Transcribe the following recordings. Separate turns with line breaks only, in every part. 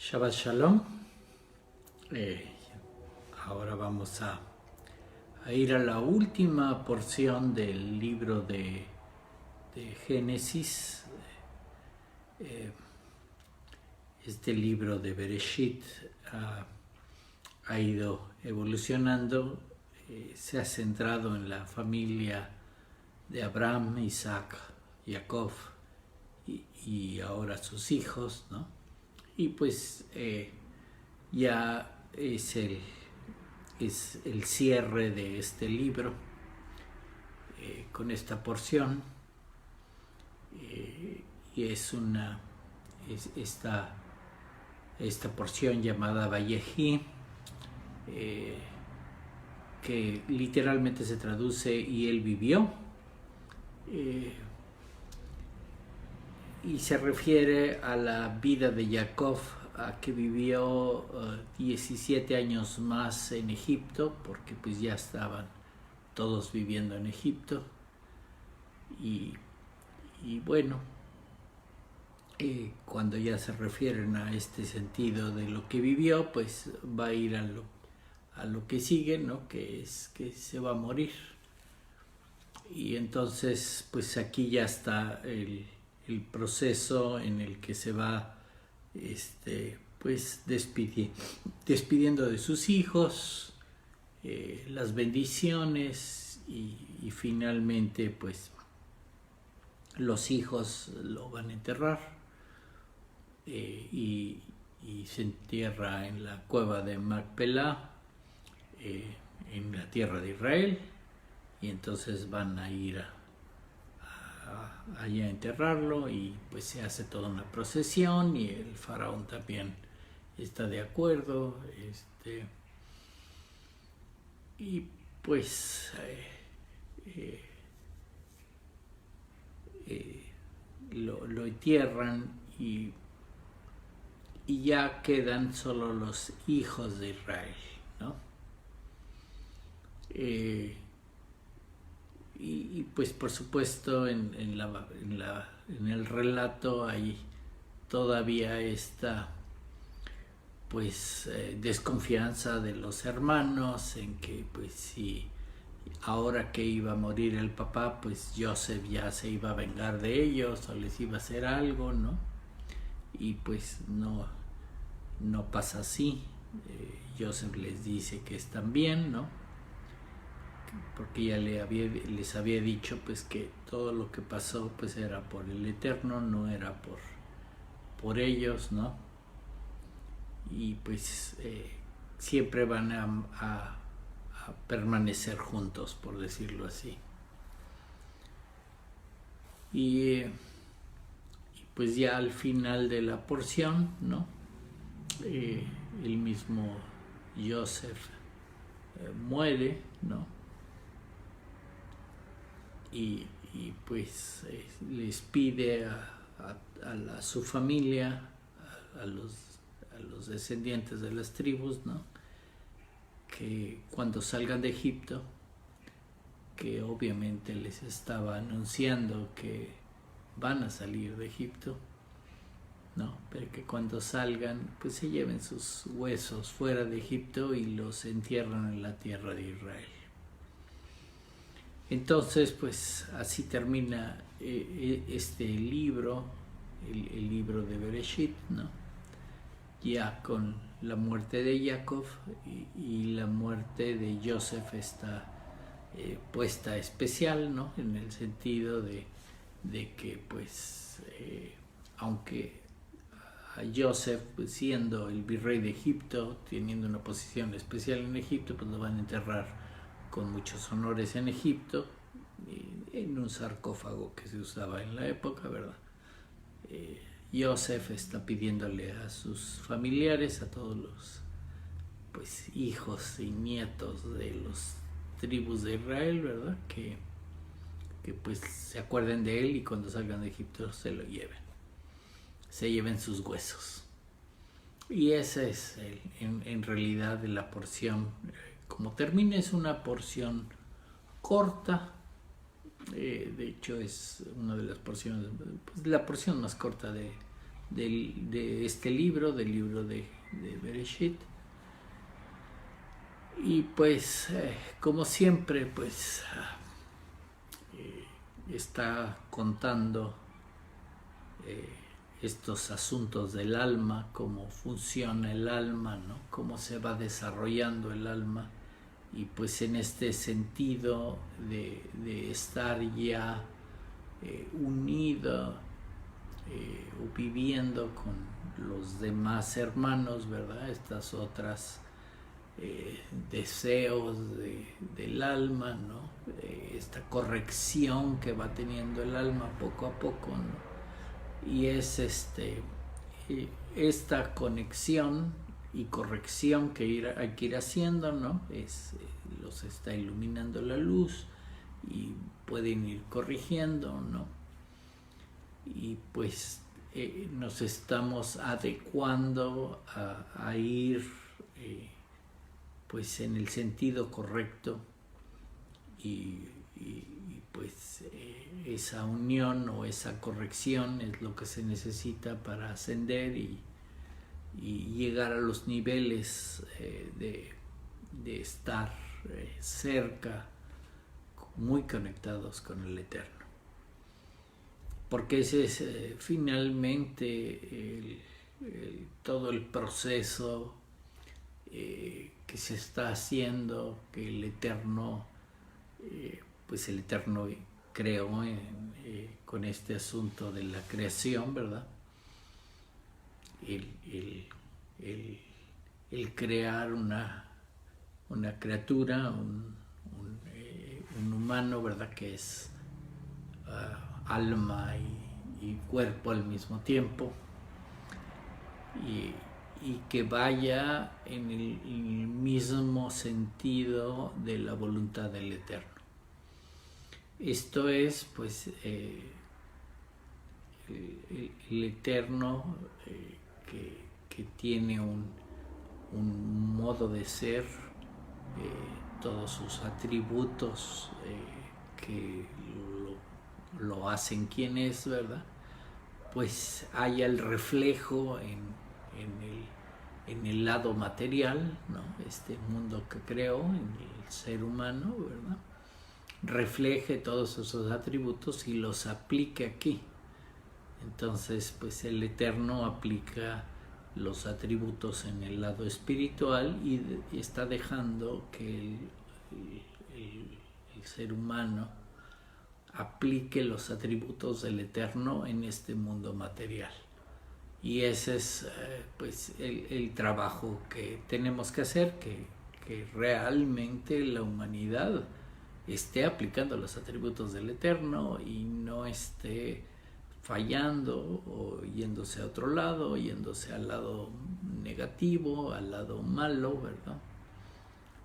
Shabbat Shalom. Ahora vamos a ir a la última porción del libro de Génesis. Este libro de Bereshit ha ido evolucionando, se ha centrado en la familia de Abraham, Isaac, Jacob y ahora sus hijos, ¿no? Y pues ya es el cierre de este libro con esta porción, y es esta porción llamada Vayehi, que literalmente se traduce y él vivió, y se refiere a la vida de Jacob, a que vivió 17 años más en Egipto, porque pues ya estaban todos viviendo en Egipto. Y bueno, cuando ya se refieren a este sentido de lo que vivió, pues va a ir a lo que sigue, ¿no? Que es que se va a morir. Y entonces pues aquí ya está el proceso en el que se va pues despidiendo de sus hijos, las bendiciones, y finalmente pues los hijos lo van a enterrar, y se entierra en la cueva de Macpelá, en la tierra de Israel, y entonces van a ir allá a enterrarlo, y pues se hace toda una procesión, y el faraón también está de acuerdo, y pues lo entierran, y ya quedan solo los hijos de Israel, ¿no? Y pues por supuesto en el relato hay todavía esta pues desconfianza de los hermanos, en que pues si ahora que iba a morir el papá, pues Joseph ya se iba a vengar de ellos o les iba a hacer algo, ¿no? Y pues no pasa así. Joseph les dice que están bien, ¿no? Porque ya les había dicho pues que todo lo que pasó pues era por el Eterno, no era por ellos, ¿no? Y pues siempre van a permanecer juntos, por decirlo así. Y pues ya al final de la porción, ¿no? El mismo Joseph muere, ¿no? Y pues les pide a su familia, a los descendientes de las tribus, ¿no? Que cuando salgan de Egipto, que obviamente les estaba anunciando que van a salir de Egipto, ¿no? Pero que cuando salgan pues se lleven sus huesos fuera de Egipto y los entierran en la tierra de Israel. Entonces pues así termina este libro, el libro de Bereshit, ¿no? Ya con la muerte de Jacob, y la muerte de Joseph está puesta especial, ¿no? En el sentido de que pues aunque a Joseph, pues, siendo el virrey de Egipto, teniendo una posición especial en Egipto, pues lo van a enterrar con muchos honores en Egipto, en un sarcófago que se usaba en la época, ¿verdad? Joseph está pidiéndole a sus familiares, a todos los pues hijos y nietos de los tribus de Israel, ¿verdad? Que pues se acuerden de él, y cuando salgan de Egipto se lleven sus huesos. Y esa es en realidad la porción. Como termina, es una porción corta, de hecho es una de las porciones, pues la porción más corta de de este libro, del libro de Bereshit. Y pues, como siempre, pues está contando estos asuntos del alma, cómo funciona el alma, ¿no? Cómo se va desarrollando el alma. Y pues en este sentido de estar ya unido o viviendo con los demás hermanos, ¿verdad? Estas otras deseos del alma, ¿no? Esta corrección que va teniendo el alma poco a poco, ¿no? Y es esta conexión y corrección que hay que ir haciendo, ¿no? Los está iluminando la luz y pueden ir corrigiendo, ¿no? Y pues nos estamos adecuando a ir pues en el sentido correcto y pues esa unión o esa corrección es lo que se necesita para ascender y llegar a los niveles de estar cerca, muy conectados con el Eterno. Porque ese es finalmente todo el proceso que se está haciendo, que el Eterno, pues el Eterno creó con este asunto de la creación, ¿verdad? El crear una criatura, un humano, ¿verdad? Que es alma y cuerpo al mismo tiempo, y que vaya en el mismo sentido de la voluntad del Eterno. Esto es, pues, el Eterno que tiene un modo de ser, todos sus atributos que lo hacen quien es, ¿verdad? Pues haya el reflejo en el lado material, ¿no? Este mundo que creó, en el ser humano, ¿verdad? Refleje todos esos atributos y los aplique aquí. Entonces, pues el Eterno aplica los atributos en el lado espiritual y está dejando que el ser humano aplique los atributos del Eterno en este mundo material. Y ese es pues el trabajo que tenemos que hacer, que realmente la humanidad esté aplicando los atributos del Eterno y no esté fallando o yéndose a otro lado, yéndose al lado negativo, al lado malo, ¿verdad?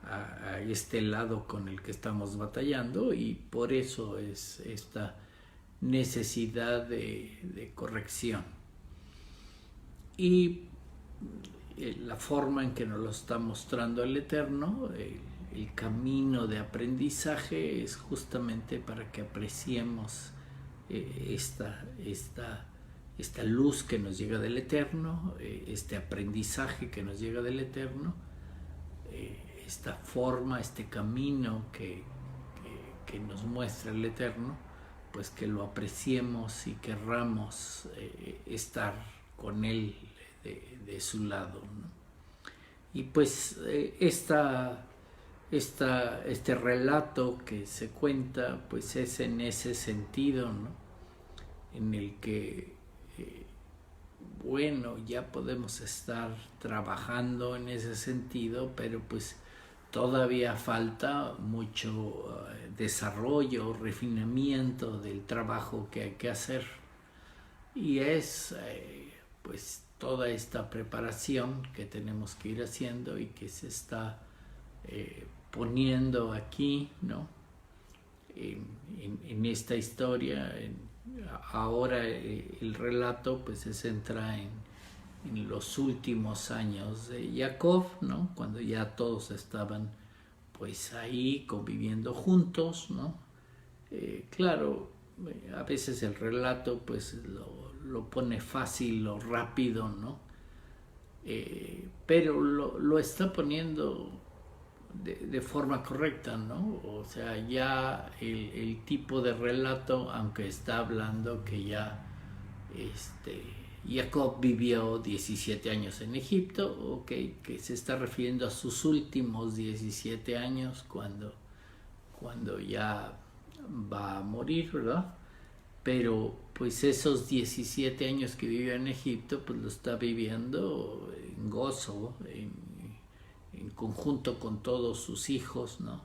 A este lado con el que estamos batallando, y por eso es esta necesidad de corrección. Y la forma en que nos lo está mostrando el Eterno, el camino de aprendizaje, es justamente para que apreciemos esta luz que nos llega del Eterno, este aprendizaje que nos llega del Eterno, esta forma, este camino que nos muestra el Eterno, pues que lo apreciemos y querramos estar con Él de su lado, ¿no? Y pues este relato que se cuenta, pues es en ese sentido, ¿no? En el que bueno, ya podemos estar trabajando en ese sentido, pero pues todavía falta mucho desarrollo, refinamiento del trabajo que hay que hacer, y es pues toda esta preparación que tenemos que ir haciendo y que se está poniendo aquí, ¿no? En esta historia. Ahora el relato pues se centra en los últimos años de Jacob, ¿no? Cuando ya todos estaban pues ahí conviviendo juntos, ¿no? Claro, a veces el relato pues lo pone fácil o rápido, ¿no? Pero lo está poniendo de forma correcta, ¿no? O sea, ya el tipo de relato, aunque está hablando que ya Jacob vivió 17 años en Egipto, okay, que se está refiriendo a sus últimos 17 años cuando ya va a morir, ¿verdad? Pero pues esos 17 años que vivió en Egipto, pues lo está viviendo en gozo, en conjunto con todos sus hijos, ¿no?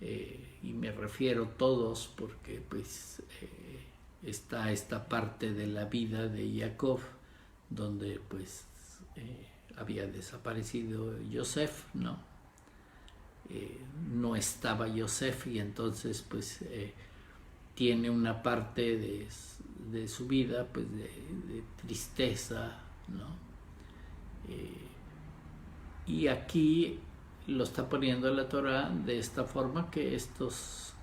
Y me refiero a todos porque pues está esta parte de la vida de Jacob donde pues había desaparecido Yosef, ¿no? No estaba Yosef y entonces pues tiene una parte de su vida pues de tristeza, ¿no? Y aquí lo está poniendo la Torah de esta forma, que estos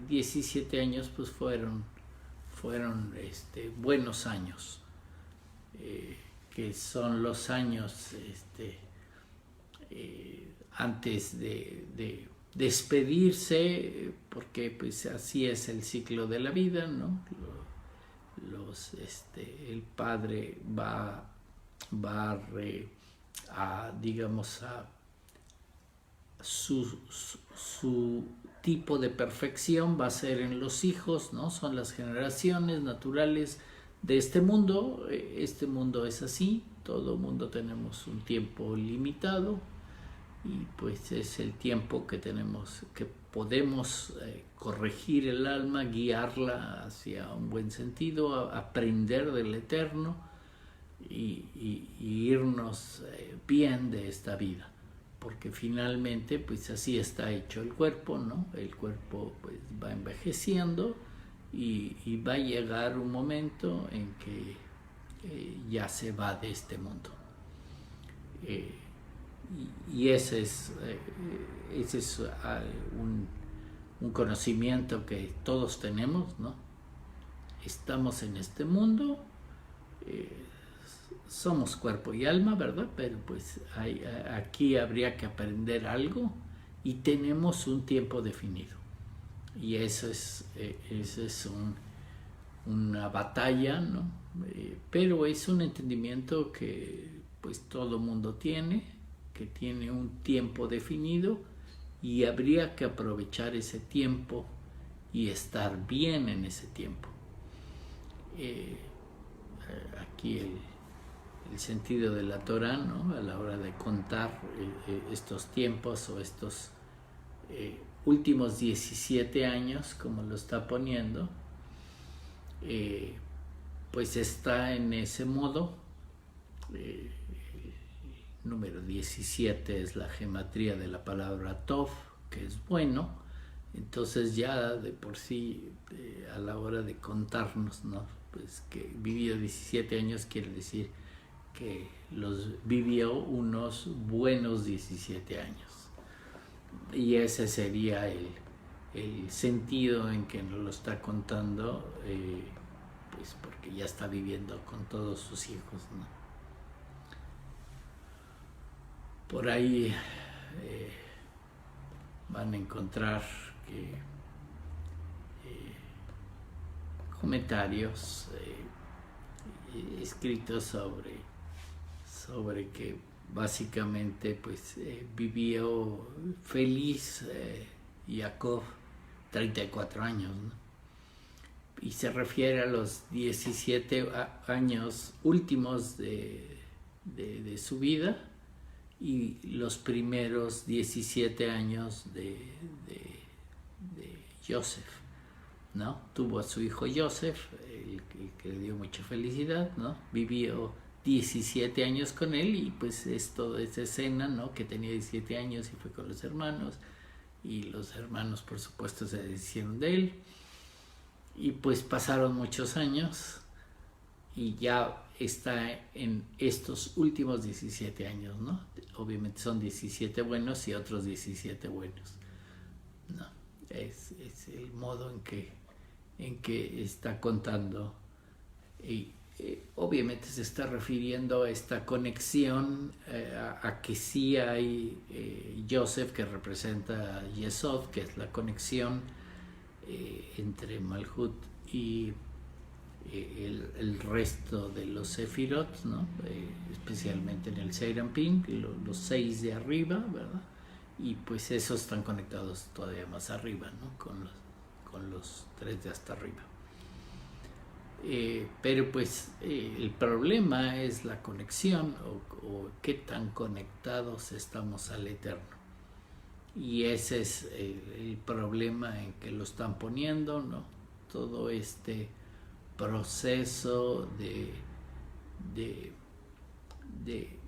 17 años pues fueron buenos años, que son los años antes de despedirse, porque pues así es el ciclo de la vida, ¿no? El padre va digamos a su tipo de perfección va a ser en los hijos, ¿no? Son las generaciones naturales de este mundo. Este mundo es así, todo mundo tenemos un tiempo limitado y pues es el tiempo que tenemos, que podemos corregir el alma, guiarla hacia un buen sentido, aprender del Eterno y irnos bien de esta vida, porque finalmente pues así está hecho el cuerpo, ¿no? El cuerpo pues va envejeciendo y va a llegar un momento en que ya se va de este mundo. Y ese es un conocimiento que todos tenemos, ¿no? Estamos en este mundo, somos cuerpo y alma, ¿verdad? Pero pues aquí habría que aprender algo y tenemos un tiempo definido. Y eso es una batalla, ¿no? Pero es un entendimiento que pues todo mundo tiene, que tiene un tiempo definido y habría que aprovechar ese tiempo y estar bien en ese tiempo. Aquí el sentido de la Torah, ¿no? A la hora de contar estos tiempos o estos últimos 17 años, como lo está poniendo, pues está en ese modo. El número 17 es la gematría de la palabra Tov, que es bueno. Entonces ya de por sí, a la hora de contarnos, ¿no? Pues que vivió 17 años quiere decir que los vivió unos buenos 17 años. Y ese sería el sentido en que nos lo está contando, pues porque ya está viviendo con todos sus hijos, ¿no? Por ahí van a encontrar comentarios escritos sobre que básicamente pues vivió feliz Jacob 34 años, ¿no? Y se refiere a los 17 años últimos de su vida y los primeros 17 años de Joseph, ¿no? Tuvo a su hijo Joseph, el que le dio mucha felicidad, ¿no? Vivió 17 años con él y pues es toda esa escena, ¿no? Que tenía 17 años y fue con los hermanos y los hermanos por supuesto se deshicieron de él y pues pasaron muchos años y ya está en estos últimos 17 años, ¿no? Obviamente son 17 buenos y otros 17 buenos, ¿no? Es el modo en que está contando Y obviamente se está refiriendo a esta conexión, a que sí hay Joseph, que representa a Yesod, que es la conexión entre Malhut y el resto de los Sefirot, ¿no? Especialmente en el Serampim, los 6 de arriba, ¿verdad? Y pues esos están conectados todavía más arriba, ¿no? Con los 3 de hasta arriba. Pero pues el problema es la conexión o qué tan conectados estamos al Eterno. Y ese es el problema en que lo están poniendo, ¿no? Todo este proceso de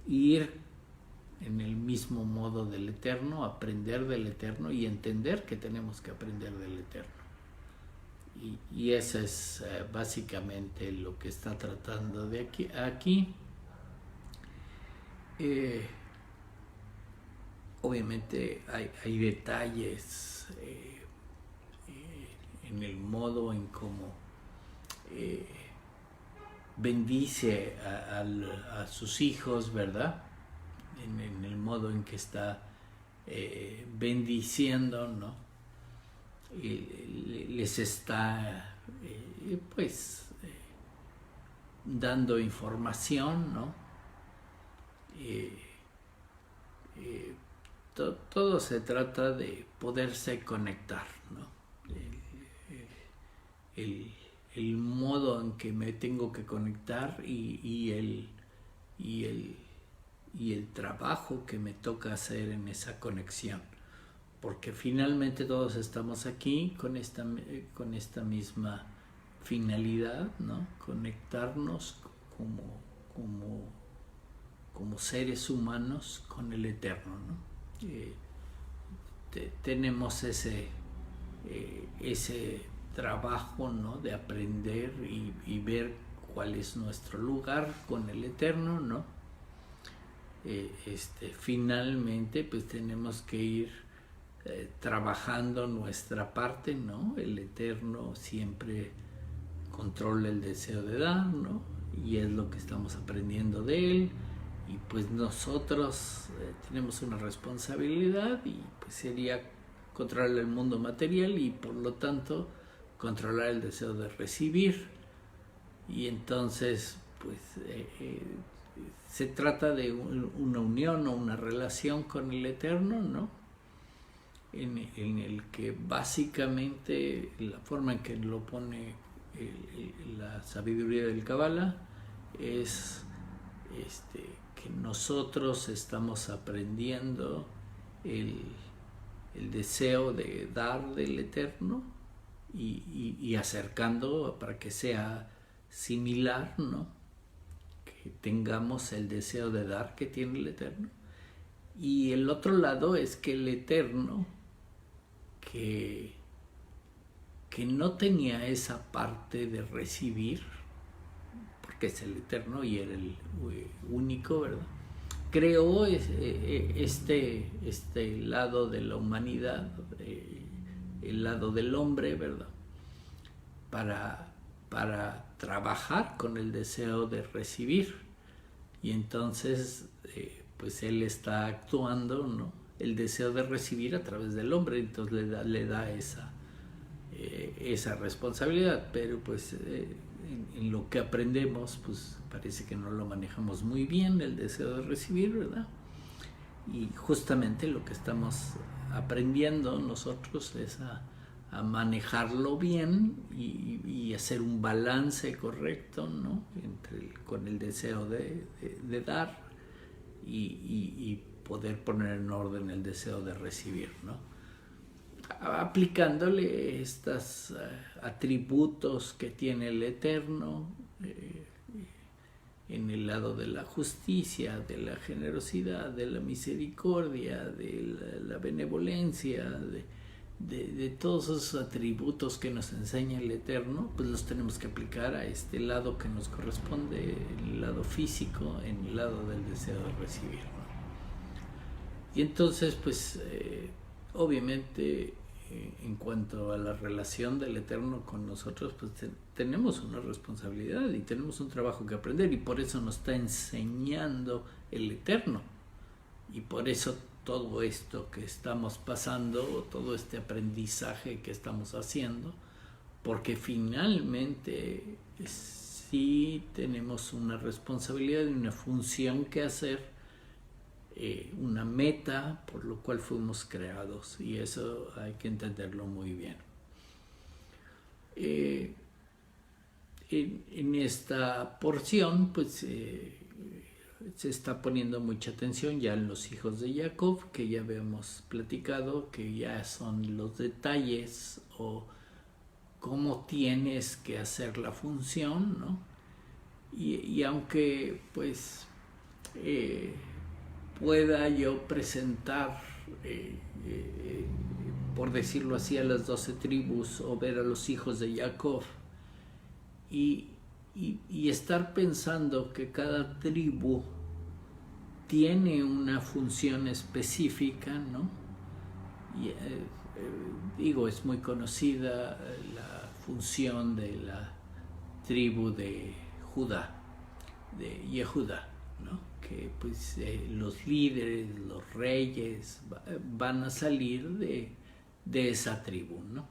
ir en el mismo modo del Eterno, aprender del Eterno y entender que tenemos que aprender del Eterno. Y eso es básicamente lo que está tratando de aquí. Obviamente hay detalles en el modo en cómo bendice a sus hijos, ¿verdad? En el modo en que está bendiciendo, ¿no? Les está dando información, ¿no? Todo se trata de poderse conectar, ¿no? El modo en que me tengo que conectar y el trabajo que me toca hacer en esa conexión, porque finalmente todos estamos aquí con esta misma finalidad, ¿no? Conectarnos como seres humanos con el Eterno, ¿no? Tenemos ese trabajo, ¿no? De aprender y ver cuál es nuestro lugar con el Eterno, ¿no? Finalmente pues tenemos que ir trabajando nuestra parte, ¿no? El Eterno siempre controla el deseo de dar, ¿no? Y es lo que estamos aprendiendo de él, y pues nosotros tenemos una responsabilidad, y pues sería controlar el mundo material y por lo tanto controlar el deseo de recibir. Y entonces pues se trata de una unión o una relación con el Eterno, ¿no? En el que básicamente la forma en que lo pone la sabiduría del Kabbalah es que nosotros estamos aprendiendo el deseo de dar del Eterno y acercando para que sea similar, ¿no? Que tengamos el deseo de dar que tiene el Eterno. Y el otro lado es que el Eterno, que no tenía esa parte de recibir, porque es el Eterno y era el único, ¿verdad? Creó este lado de la humanidad, el lado del hombre, ¿verdad? Para trabajar con el deseo de recibir. Y entonces pues él está actuando, ¿no? El deseo de recibir a través del hombre, entonces le da esa responsabilidad, pero pues en lo que aprendemos pues parece que no lo manejamos muy bien, el deseo de recibir, ¿verdad? Y justamente lo que estamos aprendiendo nosotros es a manejarlo bien y hacer un balance correcto, ¿no? Con el deseo de dar y poder poner en orden el deseo de recibir, ¿no? Aplicándole estos atributos que tiene el Eterno en el lado de la justicia, de la generosidad, de la misericordia, de la benevolencia, de todos esos atributos que nos enseña el Eterno, pues los tenemos que aplicar a este lado que nos corresponde, el lado físico, en el lado del deseo de recibir, ¿no? Y entonces pues obviamente en cuanto a la relación del Eterno con nosotros, pues tenemos una responsabilidad y tenemos un trabajo que aprender, y por eso nos está enseñando el Eterno, y por eso todo esto que estamos pasando, todo este aprendizaje que estamos haciendo, porque finalmente sí tenemos una responsabilidad y una función que hacer, una meta por lo cual fuimos creados, y eso hay que entenderlo muy bien. En esta porción pues se está poniendo mucha atención ya en los hijos de Jacob, que ya habíamos platicado, que ya son los detalles o cómo tienes que hacer la función, ¿no? Y aunque pues pueda yo presentar, por decirlo así, a las 12 tribus, o ver a los hijos de Jacob, y estar pensando que cada tribu tiene una función específica, ¿no? Y, digo, es muy conocida la función de la tribu de Judá, de Yehuda, ¿no? Que pues los líderes, los reyes van a salir de esa tribu, ¿no?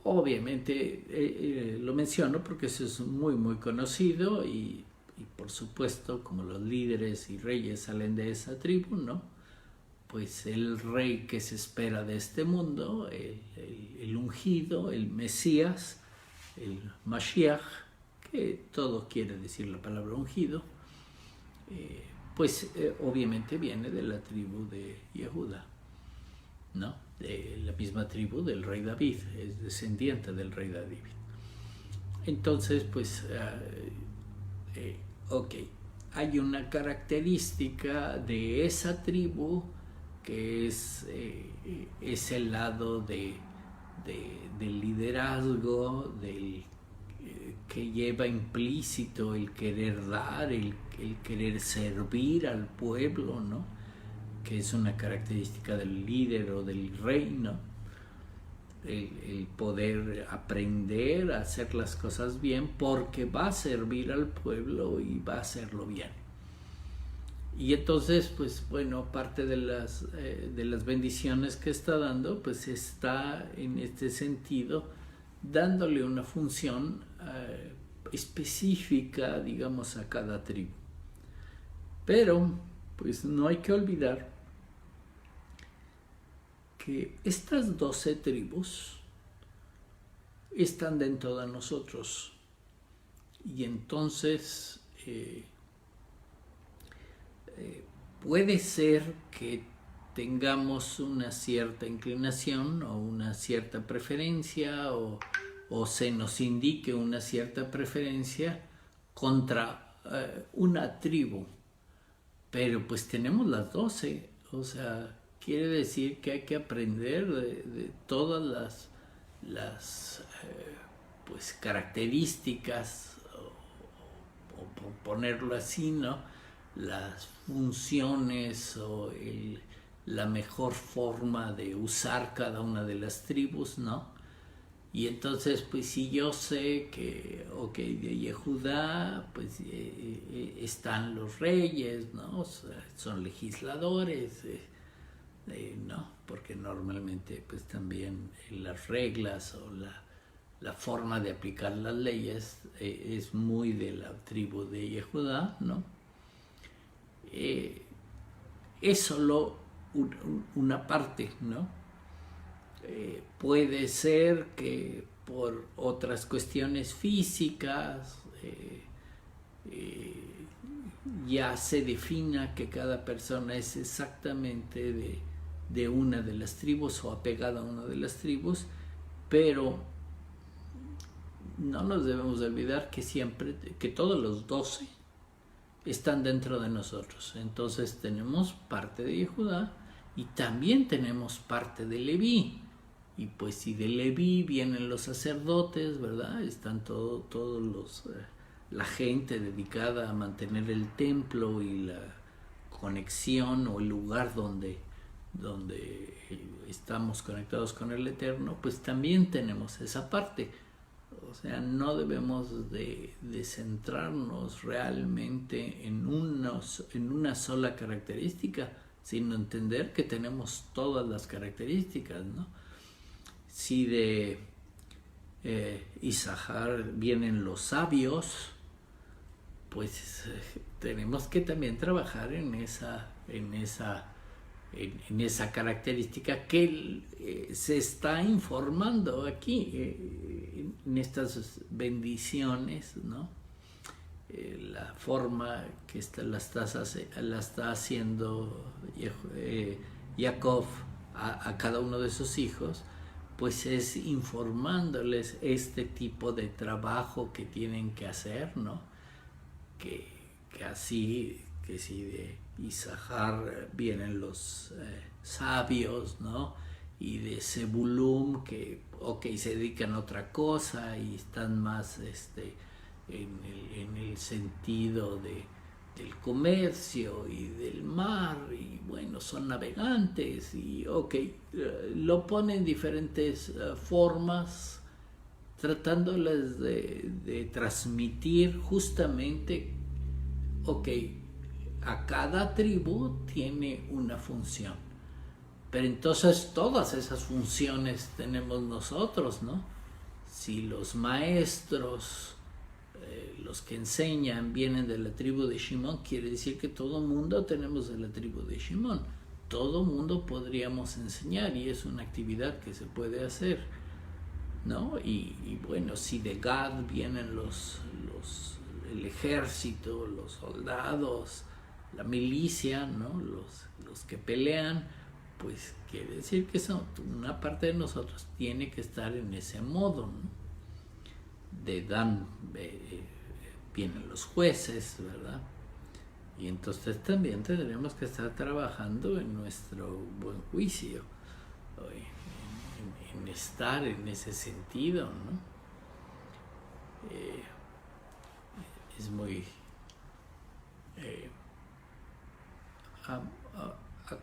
Obviamente lo menciono porque eso es muy muy conocido, y por supuesto, como los líderes y reyes salen de esa tribu, ¿no? Pues el rey que se espera de este mundo, el ungido, el Mesías, el Mashiach, que todo quiere decir la palabra ungido, pues obviamente viene de la tribu de Yehuda, ¿no? De la misma tribu del rey David, es descendiente del rey David. Entonces, pues, ok, hay una característica de esa tribu que es el lado del liderazgo, que lleva implícito el querer dar, el querer servir al pueblo, ¿no? Que es una característica del líder o del rey, ¿no? El poder aprender a hacer las cosas bien, porque va a servir al pueblo y va a hacerlo bien. Y entonces, pues bueno, parte de las bendiciones que está dando, pues está en este sentido, dándole una función específica, digamos, a cada tribu. Pero, pues no hay que olvidar que estas 12 tribus están dentro de nosotros, y entonces puede ser que tengamos una cierta inclinación o una cierta preferencia, o se nos indique una cierta preferencia contra una tribu, pero pues tenemos las 12, o sea, quiere decir que hay que aprender de todas las pues características, o por ponerlo así, ¿no? Las funciones o la mejor forma de usar cada una de las tribus, ¿no? Y entonces, pues si yo sé que, ok, de Yehudá, pues están los reyes, ¿no? O sea, son legisladores, ¿no? Porque normalmente, pues también las reglas o la forma de aplicar las leyes es muy de la tribu de Yehudá, ¿no? Es solo una parte, ¿no? Puede ser que por otras cuestiones físicas ya se defina que cada persona es exactamente de una de las tribus o apegada a una de las tribus, pero no nos debemos de olvidar que todos los 12 están dentro de nosotros. Entonces tenemos parte de Yehudá y también tenemos parte de Leví. Y pues si de Leví vienen los sacerdotes, ¿verdad? Están todos la gente dedicada a mantener el templo y la conexión o el lugar donde donde estamos conectados con el Eterno, pues también tenemos esa parte. O sea, no debemos de centrarnos realmente en una sola característica, sino entender que tenemos todas las características, ¿no? Si de Isahar vienen los sabios, pues tenemos que también trabajar en esa característica que se está informando aquí, en estas bendiciones, ¿no? La forma que la está haciendo Jacob a cada uno de sus hijos, pues es informándoles este tipo de trabajo que tienen que hacer, ¿no? Que si de Isahar vienen los sabios, ¿no? Y de Zebulún, que se dedican a otra cosa y están más en el sentido del comercio y del mar, y bueno, son navegantes, y lo ponen en diferentes formas, tratándoles de transmitir justamente, a cada tribu tiene una función, pero entonces todas esas funciones tenemos nosotros, ¿no? Si los maestros, los que enseñan, vienen de la tribu de Shimón, quiere decir que todo mundo tenemos de la tribu de Shimón, todo mundo podríamos enseñar, y es una actividad que se puede hacer, ¿no? Y bueno, si de Gad vienen el ejército, los soldados, la milicia, ¿no? Los que pelean, pues quiere decir que una parte de nosotros tiene que estar en ese modo, ¿no? De Dan vienen los jueces, ¿verdad? Y entonces también tendremos que estar trabajando en nuestro buen juicio, en estar en ese sentido, ¿no? Es muy... a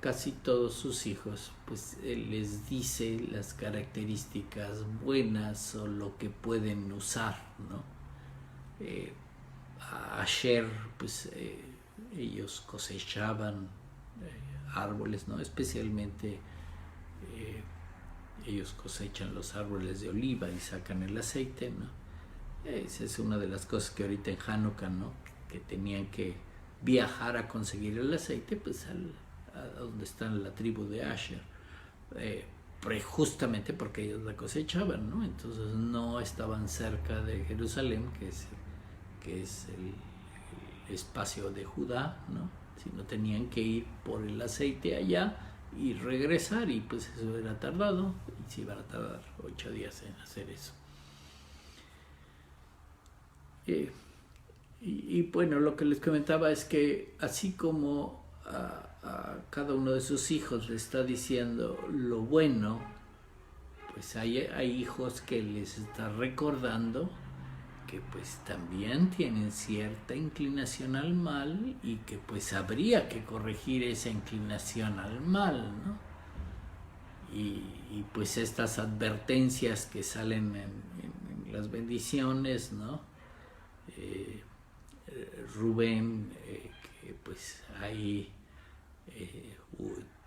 casi todos sus hijos, pues él les dice las características buenas o lo que pueden usar, ¿no? A Asher, pues ellos cosechaban árboles, ¿no? Especialmente ellos cosechan los árboles de oliva y sacan el aceite, ¿no? Esa es una de las cosas que ahorita en Hanukkah, ¿no? Que tenían que viajar a conseguir el aceite, pues a donde está la tribu de Asher, justamente porque ellos la cosechaban, ¿no? Entonces no estaban cerca de Jerusalén, que es el espacio de Judá, ¿no? Sino tenían que ir por el aceite allá y regresar, y pues eso era tardado, y se iban a tardar 8 días en hacer eso. Y bueno, lo que les comentaba es que así como a cada uno de sus hijos le está diciendo lo bueno, pues hay hijos que les está recordando que pues también tienen cierta inclinación al mal, y que pues habría que corregir esa inclinación al mal, ¿no? Y pues estas advertencias que salen en las bendiciones, ¿no? Rubén, que pues ahí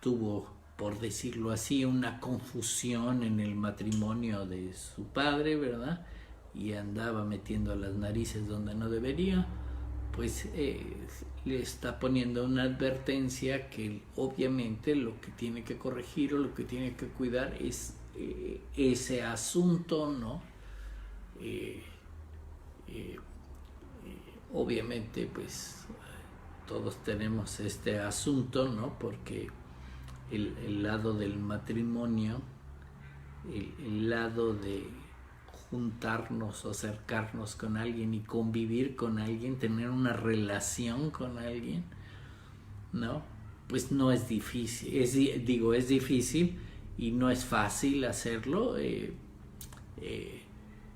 tuvo, por decirlo así, una confusión en el matrimonio de su padre, ¿verdad? Y andaba metiendo las narices donde no debería, pues le está poniendo una advertencia que obviamente lo que tiene que corregir o lo que tiene que cuidar es ese asunto, ¿no? Obviamente pues todos tenemos este asunto, ¿no? Porque el lado del matrimonio, el lado de juntarnos o acercarnos con alguien y convivir con alguien, tener una relación con alguien, ¿no? Pues no es difícil, es difícil y no es fácil hacerlo.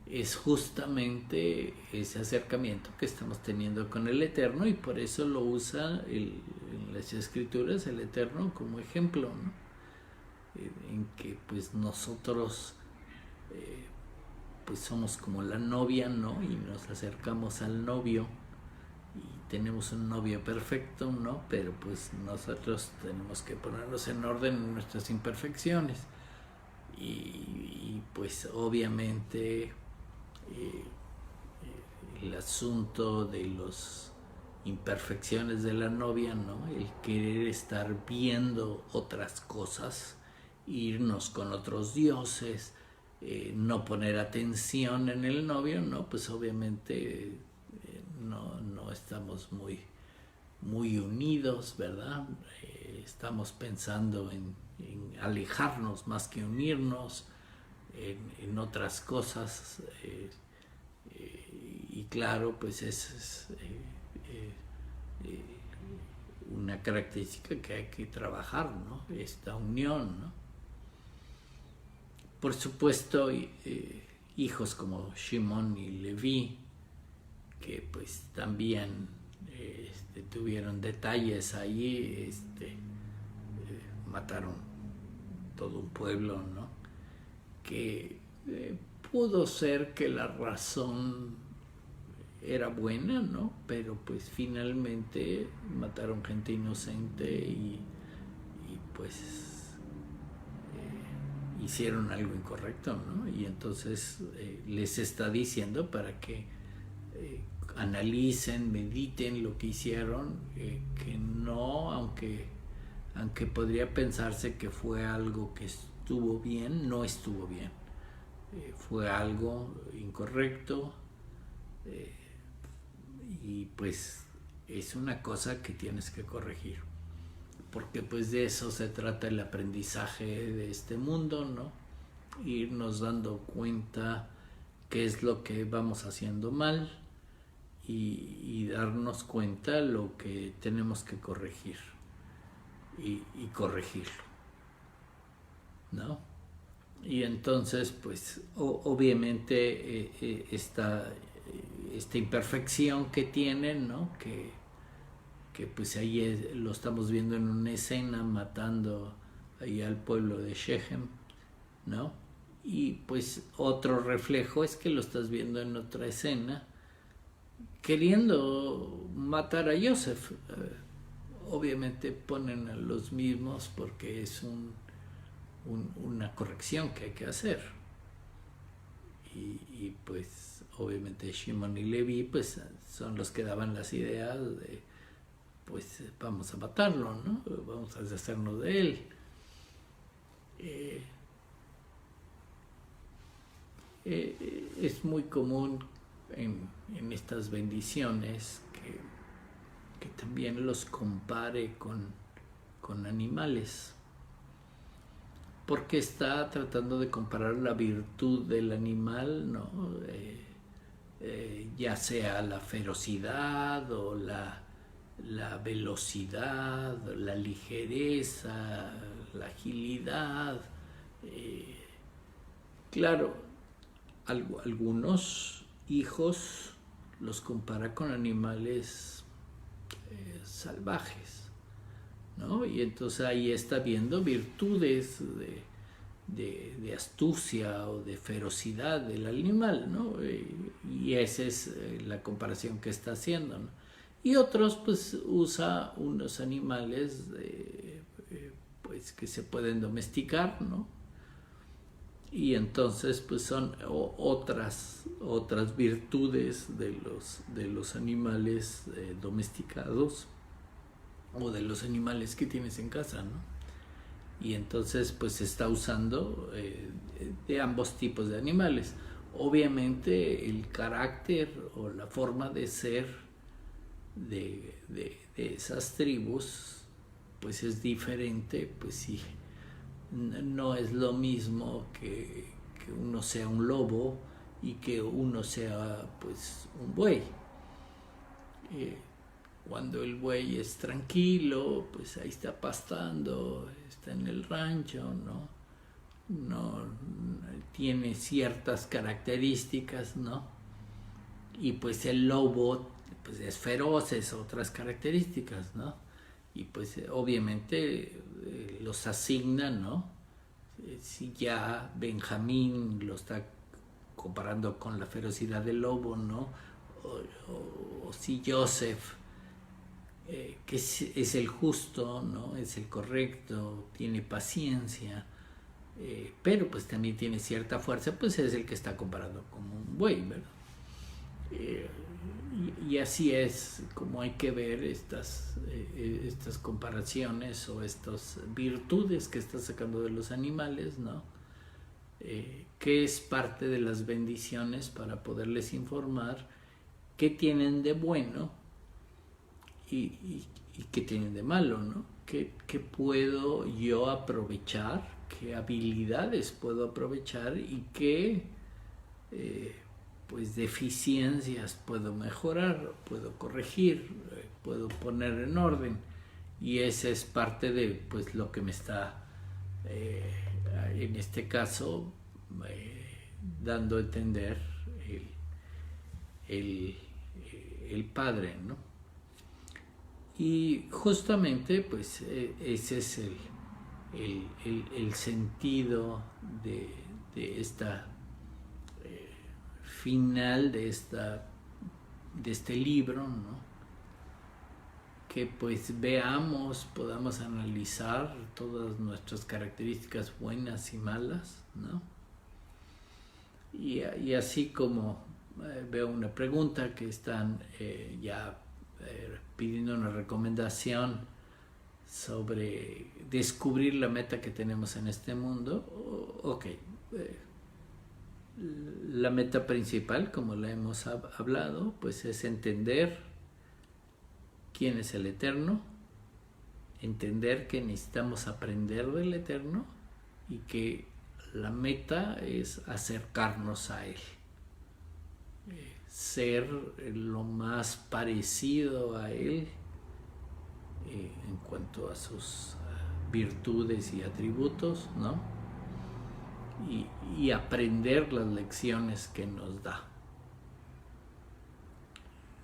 Es justamente ese acercamiento que estamos teniendo con el Eterno, y por eso lo usa en las Escrituras el Eterno como ejemplo, ¿no? en que pues nosotros pues somos como la novia, ¿no? Y nos acercamos al novio y tenemos un novio perfecto, ¿no? Pero pues nosotros tenemos que ponernos en orden en nuestras imperfecciones y pues obviamente el asunto de las imperfecciones de la novia, ¿no? El querer estar viendo otras cosas, irnos con otros dioses, no poner atención en el novio, ¿no? Pues obviamente no estamos muy unidos, ¿verdad? Estamos pensando en alejarnos más que unirnos, en otras cosas, y claro, pues es una característica que hay que trabajar, ¿no? Esta unión, ¿no? Por supuesto, hijos como Shimon y Leví, que pues también tuvieron detalles ahí, mataron todo un pueblo, ¿no? Que pudo ser que la razón era buena, ¿no? Pero pues finalmente mataron gente inocente y pues hicieron algo incorrecto, ¿no? Y entonces les está diciendo para que analicen, mediten lo que hicieron, que no, aunque podría pensarse que fue algo que estuvo bien, no estuvo bien. Fue algo incorrecto, y pues es una cosa que tienes que corregir, porque pues de eso se trata el aprendizaje de este mundo, ¿no? Irnos dando cuenta qué es lo que vamos haciendo mal y darnos cuenta lo que tenemos que corregir y corregirlo, ¿no? Y entonces pues obviamente esta imperfección que tienen, ¿no? Que pues ahí lo estamos viendo en una escena matando ahí al pueblo de Shechem, ¿no? Y pues otro reflejo es que lo estás viendo en otra escena queriendo matar a Joseph. Obviamente ponen a los mismos porque es una corrección que hay que hacer. Y pues obviamente Shimon y Levi pues son los que daban las ideas de pues vamos a matarlo, ¿no? Vamos a deshacernos de él. Es muy común en estas bendiciones que también los compare con animales, porque está tratando de comparar la virtud del animal, ¿no? Ya sea la ferocidad o la velocidad, la ligereza, la agilidad. Claro, algunos hijos los compara con animales salvajes, ¿no? Y entonces ahí está viendo virtudes de astucia o de ferocidad del animal, ¿no? Y esa es la comparación que está haciendo, ¿no? Y otros pues usa unos animales pues que se pueden domesticar, ¿no? Y entonces pues son otras virtudes de los animales domesticados o de los animales que tienes en casa, ¿no? Y entonces pues se está usando de ambos tipos de animales. Obviamente el carácter o la forma de ser de esas tribus pues es diferente, pues sí, no es lo mismo que uno sea un lobo y que uno sea pues un buey. Cuando el buey es tranquilo, pues ahí está pastando, está en el rancho, ¿no? No tiene ciertas características, ¿no? Y pues el lobo pues es feroz, es otras características, ¿no? Y pues obviamente los asignan, ¿no? Si ya Benjamín lo está comparando con la ferocidad del lobo, ¿no? O si Joseph, que es el justo, ¿no? Es el correcto, tiene paciencia, pero pues también tiene cierta fuerza, pues es el que está comparado como un buey, ¿verdad? Y así es como hay que ver estas comparaciones o estas virtudes que está sacando de los animales, ¿no? Que es parte de las bendiciones para poderles informar qué tienen de bueno y qué tienen de malo, ¿no? ¿Qué puedo yo aprovechar? ¿Qué habilidades puedo aprovechar? Y qué pues deficiencias puedo mejorar, puedo corregir, puedo poner en orden. Y esa es parte de pues lo que me está en este caso dando a entender el Padre, ¿no? Y justamente pues ese es el sentido de esta final de este libro, ¿no? Que pues veamos, podamos analizar todas nuestras características buenas y malas, ¿no? Y así como veo una pregunta que están ya pidiendo una recomendación sobre descubrir la meta que tenemos en este mundo, ok. La meta principal, como la hemos hablado, pues es entender quién es el Eterno, entender que necesitamos aprender del Eterno y que la meta es acercarnos a Él, ser lo más parecido a Él en cuanto a sus virtudes y atributos, ¿no? Y aprender las lecciones que nos da.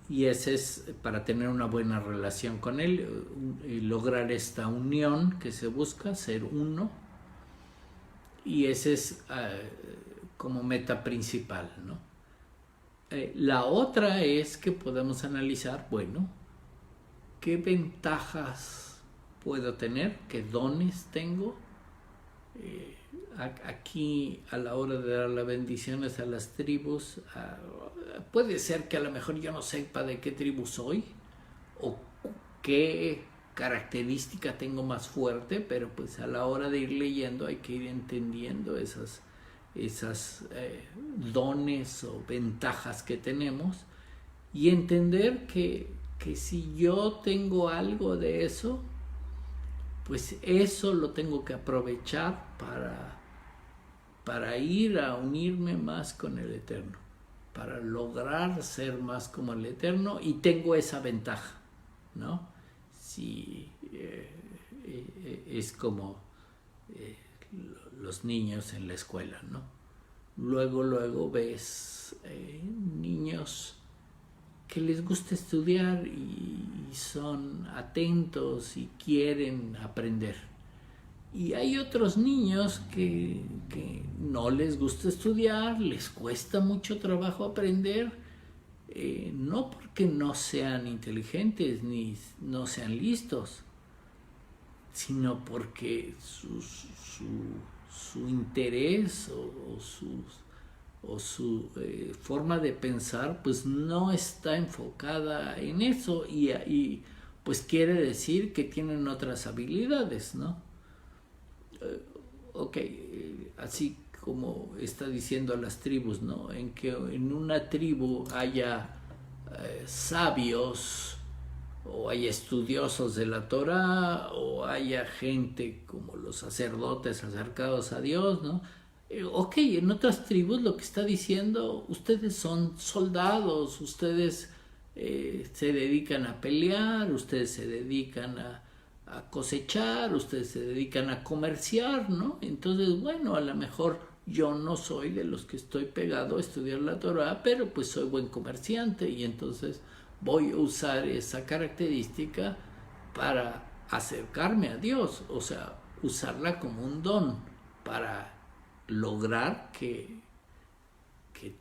Y ese es para tener una buena relación con Él, y lograr esta unión que se busca, ser uno. Y ese es como meta principal, ¿no? La otra es que podemos analizar, bueno, ¿qué ventajas puedo tener? ¿Qué dones tengo? Aquí a la hora de dar las bendiciones a las tribus, puede ser que a lo mejor yo no sepa de qué tribu soy o qué característica tengo más fuerte, pero pues a la hora de ir leyendo hay que ir entendiendo esas dones o ventajas que tenemos y entender que si yo tengo algo de eso, pues eso lo tengo que aprovechar para ir a unirme más con el Eterno, para lograr ser más como el Eterno, y tengo esa ventaja, ¿no? Si es como los niños en la escuela, ¿no? Luego ves niños que les gusta estudiar y son atentos y quieren aprender. Y hay otros niños que no les gusta estudiar, les cuesta mucho trabajo aprender, no porque no sean inteligentes ni no sean listos, sino porque su interés o su forma de pensar pues no está enfocada en eso y pues quiere decir que tienen otras habilidades, ¿no? Así como está diciendo a las tribus, ¿no? En que en una tribu haya sabios o haya estudiosos de la Torah o haya gente como los sacerdotes acercados a Dios, ¿no? En otras tribus lo que está diciendo, ustedes son soldados, ustedes se dedican a pelear, ustedes se dedican a cosechar, ustedes se dedican a comerciar, ¿no? Entonces, bueno, a lo mejor yo no soy de los que estoy pegado a estudiar la Torah, pero pues soy buen comerciante y entonces voy a usar esa característica para acercarme a Dios, o sea, usarla como un don para lograr que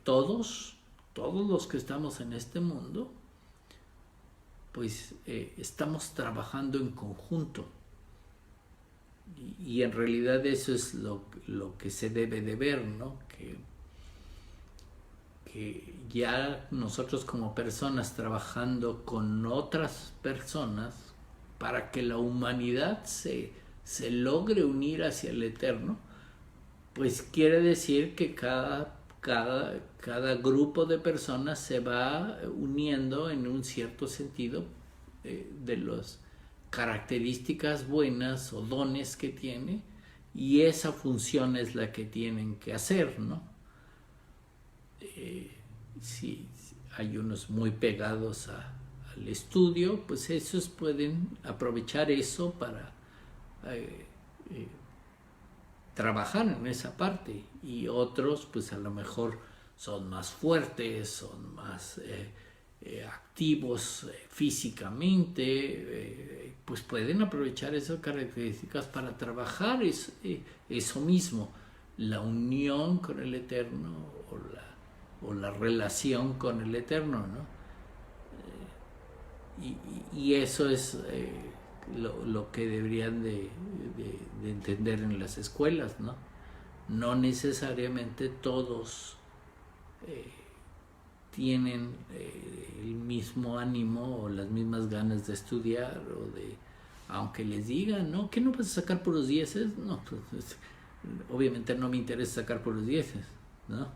todos los que estamos en este mundo, pues estamos trabajando en conjunto. Y en realidad eso es lo que se debe de ver, ¿no? Que ya nosotros como personas trabajando con otras personas para que la humanidad se logre unir hacia el Eterno, pues quiere decir que cada grupo de personas se va uniendo en un cierto sentido de las características buenas o dones que tiene, y esa función es la que tienen que hacer, ¿no? Si hay unos muy pegados al estudio, pues esos pueden aprovechar eso para trabajar en esa parte, y otros pues a lo mejor son más fuertes, son más activos físicamente, pues pueden aprovechar esas características para trabajar eso mismo, la unión con el Eterno o la relación con el Eterno, ¿no? Y eso es lo que deberían de entender en las escuelas, ¿no? No necesariamente todos tienen el mismo ánimo o las mismas ganas de estudiar, aunque les digan, ¿no? ¿Qué no vas a sacar puros dieces? No, pues obviamente no me interesa sacar puros dieces, ¿no?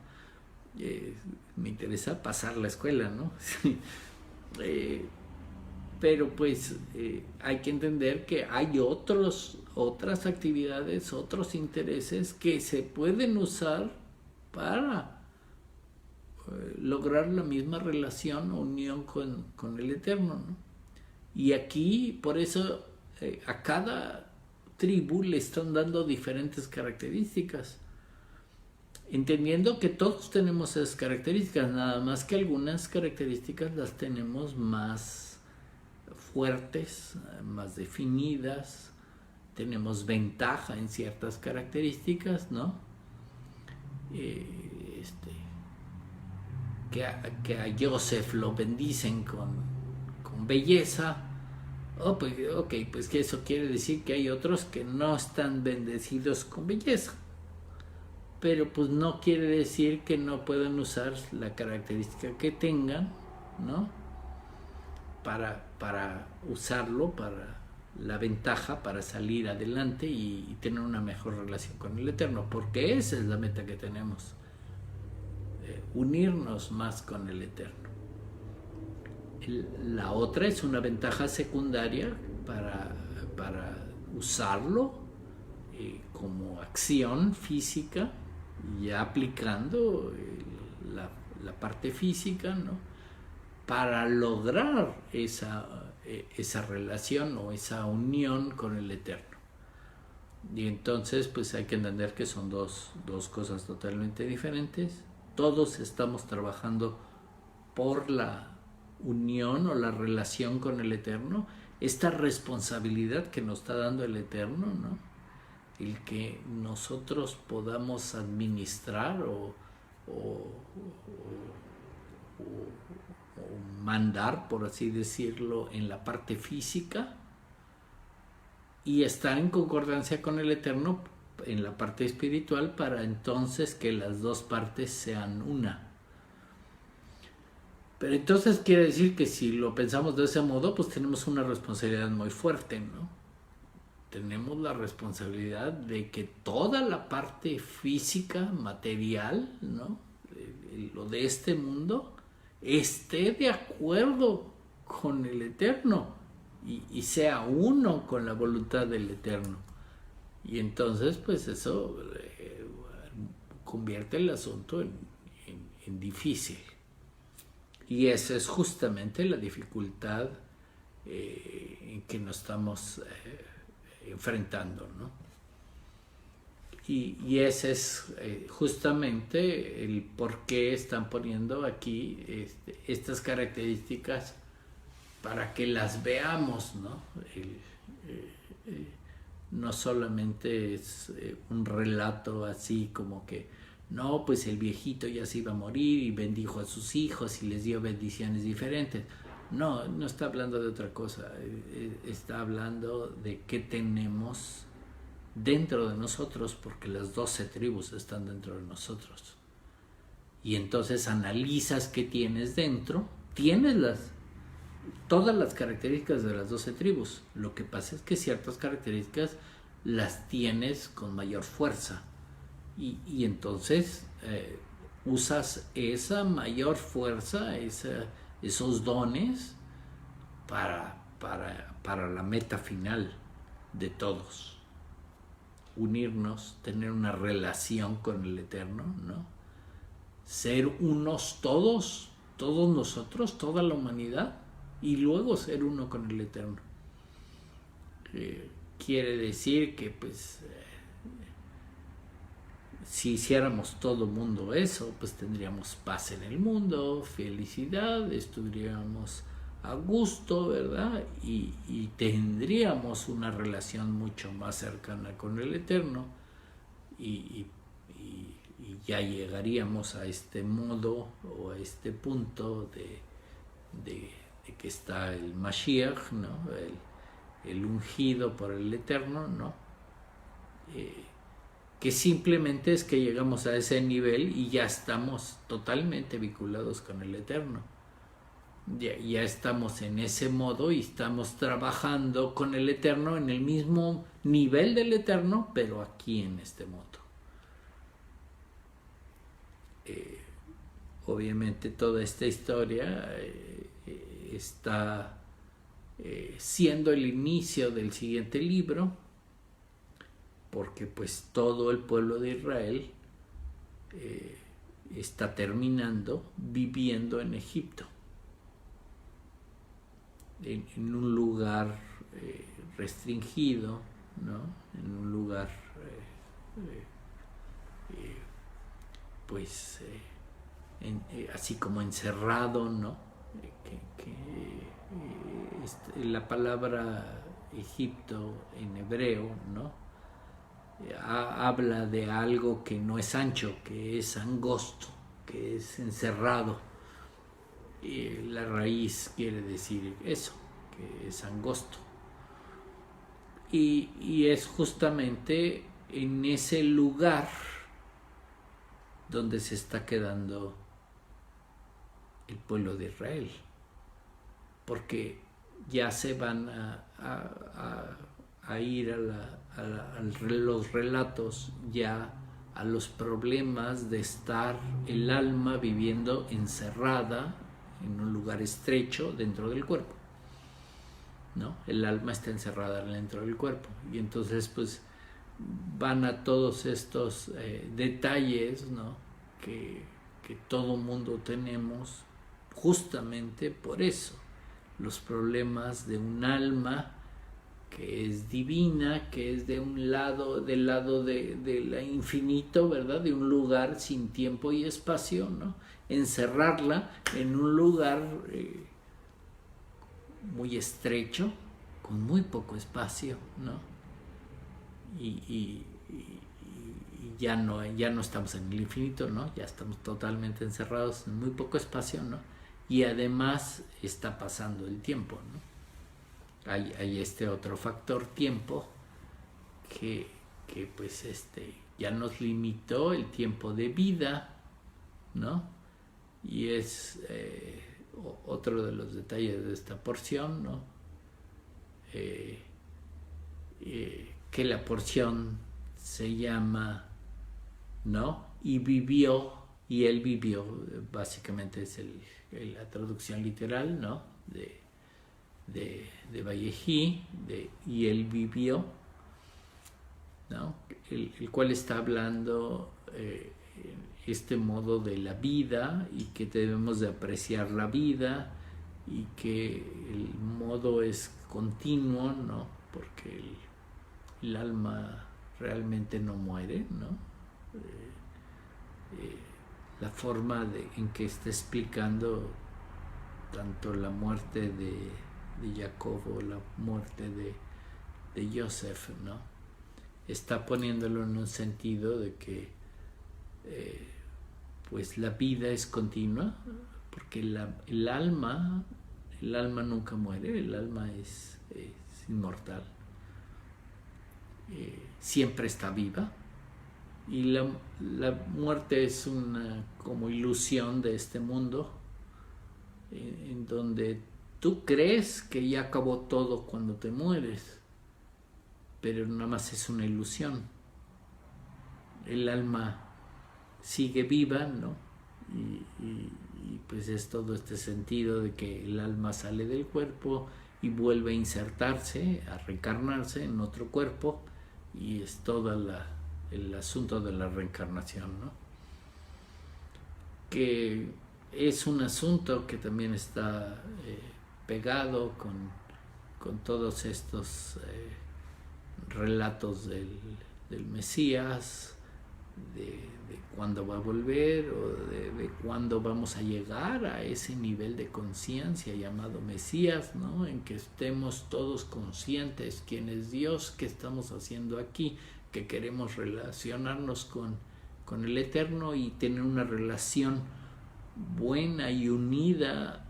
Me interesa pasar la escuela, ¿no? Pero pues hay que entender que hay otras actividades, otros intereses que se pueden usar para lograr la misma relación o unión con el Eterno, ¿no? Y aquí, por eso, a cada tribu le están dando diferentes características, entendiendo que todos tenemos esas características, nada más que algunas características las tenemos más fuertes, más definidas, tenemos ventaja en ciertas características, ¿no? Que a Joseph lo bendicen con belleza. Pues que eso quiere decir que hay otros que no están bendecidos con belleza, pero pues no quiere decir que no puedan usar la característica que tengan, ¿no? Para usarlo, para la ventaja, para salir adelante y tener una mejor relación con el Eterno, porque esa es la meta que tenemos, unirnos más con el Eterno. La otra es una ventaja secundaria para usarlo como acción física, ya aplicando la parte física, ¿no? Para lograr esa relación o esa unión con el Eterno. Y entonces pues hay que entender que son dos cosas totalmente diferentes. Todos estamos trabajando por la unión o la relación con el Eterno, esta responsabilidad que nos está dando el Eterno, ¿no? El que nosotros podamos administrar o mandar, por así decirlo, en la parte física, y estar en concordancia con el Eterno en la parte espiritual, para entonces que las dos partes sean una. Pero entonces quiere decir que si lo pensamos de ese modo, pues tenemos una responsabilidad muy fuerte, ¿no? Tenemos la responsabilidad de que toda la parte física, material, ¿no? Lo de este mundo, esté de acuerdo con el Eterno y sea uno con la voluntad del Eterno. Y entonces, pues eso convierte el asunto en difícil. Y esa es justamente la dificultad en que nos estamos enfrentando, ¿no? Y ese es justamente el por qué están poniendo aquí estas características, para que las veamos, ¿no? no solamente es un relato así como que, no, pues el viejito ya se iba a morir y bendijo a sus hijos y les dio bendiciones diferentes. No, no está hablando de otra cosa, está hablando de qué tenemos dentro de nosotros, porque las 12 tribus están dentro de nosotros. Y entonces analizas qué tienes dentro, tienes todas las características de las 12 tribus. Lo que pasa es que ciertas características las tienes con mayor fuerza. Y entonces usas esa mayor fuerza, esos dones para la meta final de todos. Unirnos, tener una relación con el Eterno, ¿no? Ser unos todos nosotros, toda la humanidad, y luego ser uno con el Eterno. Quiere decir que pues si hiciéramos todo mundo eso, pues tendríamos paz en el mundo, felicidad, estuviéramos a gusto, ¿verdad? Y tendríamos una relación mucho más cercana con el Eterno y ya llegaríamos a este modo o a este punto de que está el Mashiach, ¿no? El ungido por el Eterno, ¿no? Que simplemente es que llegamos a ese nivel y ya estamos totalmente vinculados con el Eterno. Ya estamos en ese modo y estamos trabajando con el Eterno en el mismo nivel del Eterno, pero aquí en este modo. Obviamente toda esta historia está siendo el inicio del siguiente libro, porque pues todo el pueblo de Israel está terminando viviendo en Egipto, en un lugar restringido, ¿no? En un lugar pues así como encerrado, ¿no? La palabra Egipto en hebreo, ¿no? Habla de algo que no es ancho, que es angosto, que es encerrado. La raíz quiere decir eso, que es angosto. Y es justamente en ese lugar donde se está quedando el pueblo de Israel, porque ya se van a ir a los relatos, ya a los problemas de estar el alma viviendo encerrada en un lugar estrecho dentro del cuerpo, ¿no? El alma está encerrada dentro del cuerpo y entonces pues van a todos estos detalles, ¿no? que todo mundo tenemos justamente por eso, los problemas de un alma que es divina, que es del lado de la infinito, ¿verdad? De un lugar sin tiempo y espacio, ¿no? Encerrarla en un lugar muy estrecho, con muy poco espacio, ¿no? Y ya no estamos en el infinito, ¿no? Ya estamos totalmente encerrados en muy poco espacio, ¿no? Y además está pasando el tiempo, ¿no? Hay este otro factor tiempo que pues ya nos limitó el tiempo de vida, ¿no? Y es otro de los detalles de esta porción, ¿no? Que la porción se llama, ¿no? Y él vivió, básicamente es la traducción literal, ¿no? De Vallejí, y él vivió, ¿no? El cual está hablando este modo de la vida y que debemos de apreciar la vida y que el modo es continuo, ¿no? Porque el alma realmente no muere, ¿no? La forma en que está explicando tanto la muerte de Jacob o la muerte de Joseph, ¿no? está poniéndolo en un sentido de que pues la vida es continua, porque el alma nunca muere, el alma es inmortal, siempre está viva, y la muerte es una como ilusión de este mundo, en donde tú crees que ya acabó todo cuando te mueres, pero nada más es una ilusión. El alma sigue viva, ¿no? Y pues es todo este sentido de que el alma sale del cuerpo y vuelve a insertarse, a reencarnarse en otro cuerpo, y es todo el asunto de la reencarnación, ¿no? Que es un asunto que también está pegado con todos estos relatos del Mesías, de cuándo va a volver, o de cuándo vamos a llegar a ese nivel de conciencia llamado Mesías, ¿no? En que estemos todos conscientes quién es Dios, qué estamos haciendo aquí, que queremos relacionarnos con el Eterno y tener una relación buena y unida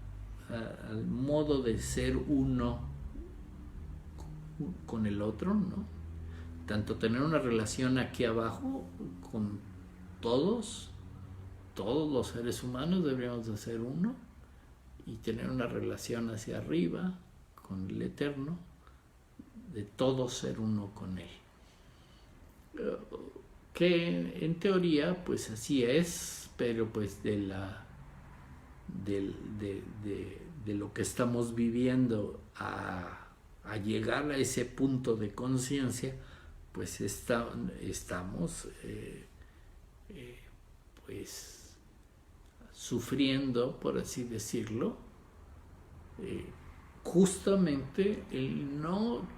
al modo de ser uno con el otro, ¿no? Tanto tener una relación aquí abajo con todos los seres humanos deberíamos de ser uno, y tener una relación hacia arriba con el Eterno, de todos ser uno con Él. Que en teoría pues así es, pero pues de lo que estamos viviendo a llegar a ese punto de conciencia, pues estamos pues sufriendo, por así decirlo, justamente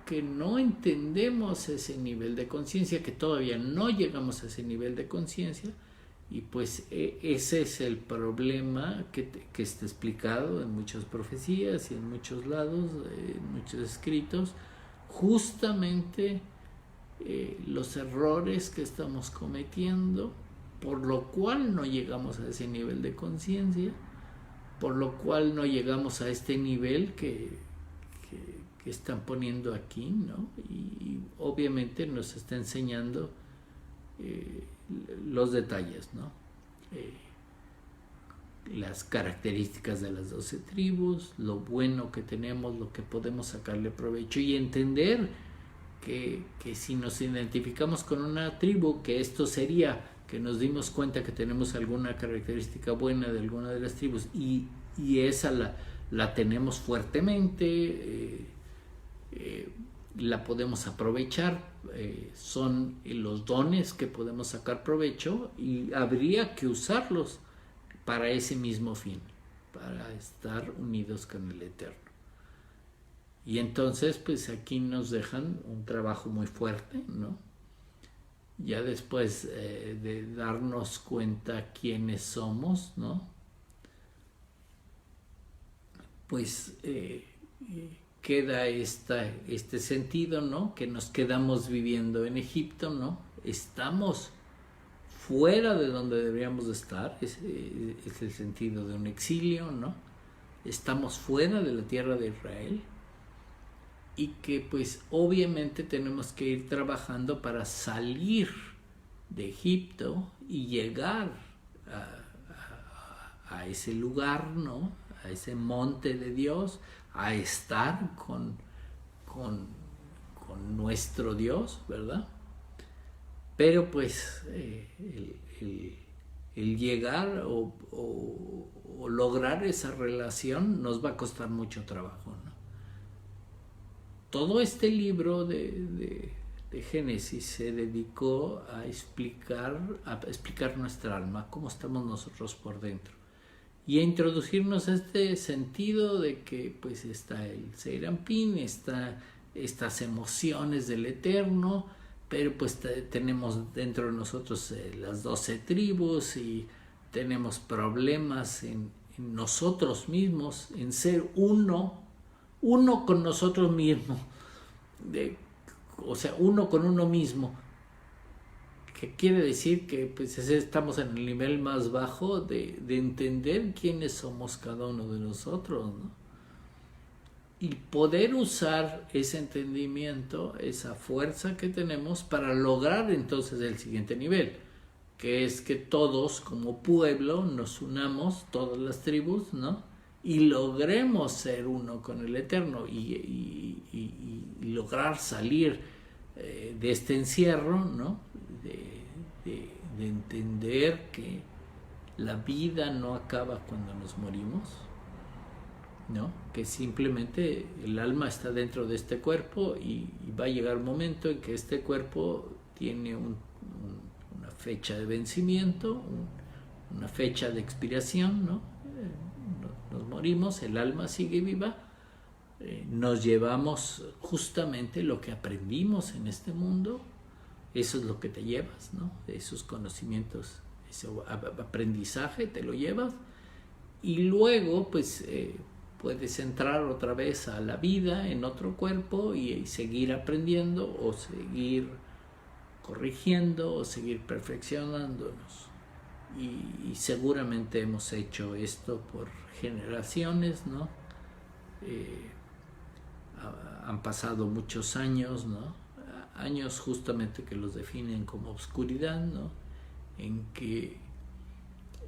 que no entendemos ese nivel de conciencia, que todavía no llegamos a ese nivel de conciencia, y pues ese es el problema que está explicado en muchas profecías y en muchos lados, en muchos escritos, justamente los errores que estamos cometiendo, por lo cual no llegamos a ese nivel de conciencia, por lo cual no llegamos a este nivel que están poniendo aquí, ¿no? Y obviamente nos está enseñando los detalles, ¿no? Las características de las 12 tribus, lo bueno que tenemos, lo que podemos sacarle provecho, y entender que si nos identificamos con una tribu, que esto sería que nos dimos cuenta que tenemos alguna característica buena de alguna de las tribus, y esa la tenemos fuertemente, la podemos aprovechar, son los dones que podemos sacar provecho, y habría que usarlos para ese mismo fin, para estar unidos con el Eterno. Y entonces pues aquí nos dejan un trabajo muy fuerte, ¿no? Ya después de darnos cuenta quiénes somos, ¿no? Pues queda este sentido, ¿no? Que nos quedamos viviendo en Egipto, ¿no? Estamos fuera de donde deberíamos de estar, es el sentido de un exilio, ¿no? Estamos fuera de la tierra de Israel, y que pues obviamente tenemos que ir trabajando para salir de Egipto y llegar a ese lugar, ¿no? A ese monte de Dios, a estar con nuestro Dios, ¿verdad? Pero pues el llegar o lograr esa relación nos va a costar mucho trabajo, ¿no? Todo este libro de Génesis se dedicó a explicar nuestra alma, cómo estamos nosotros por dentro, y a introducirnos a este sentido de que pues está el Seirampín, está estas emociones del Eterno, pero pues tenemos dentro de nosotros las 12 tribus, y tenemos problemas en nosotros mismos, en ser uno con nosotros mismos, o sea, uno con uno mismo, que quiere decir que pues estamos en el nivel más bajo de entender quiénes somos cada uno de nosotros, ¿no? Y poder usar ese entendimiento, esa fuerza que tenemos para lograr entonces el siguiente nivel, que es que todos como pueblo nos unamos, todas las tribus, ¿no? Y logremos ser uno con el Eterno y lograr salir de este encierro, ¿no? De entender que la vida no acaba cuando nos morimos, ¿no? Que simplemente el alma está dentro de este cuerpo y va a llegar un momento en que este cuerpo tiene una fecha de vencimiento, una fecha de expiración, ¿no? Nos morimos, el alma sigue viva, nos llevamos justamente lo que aprendimos en este mundo, eso es lo que te llevas, ¿no? Esos conocimientos, ese aprendizaje te lo llevas y luego pues puedes entrar otra vez a la vida en otro cuerpo y seguir aprendiendo o seguir corrigiendo o seguir perfeccionándonos. Y seguramente hemos hecho esto por generaciones, ¿no? Han pasado muchos años, ¿no? Años justamente que los definen como oscuridad, ¿no? En que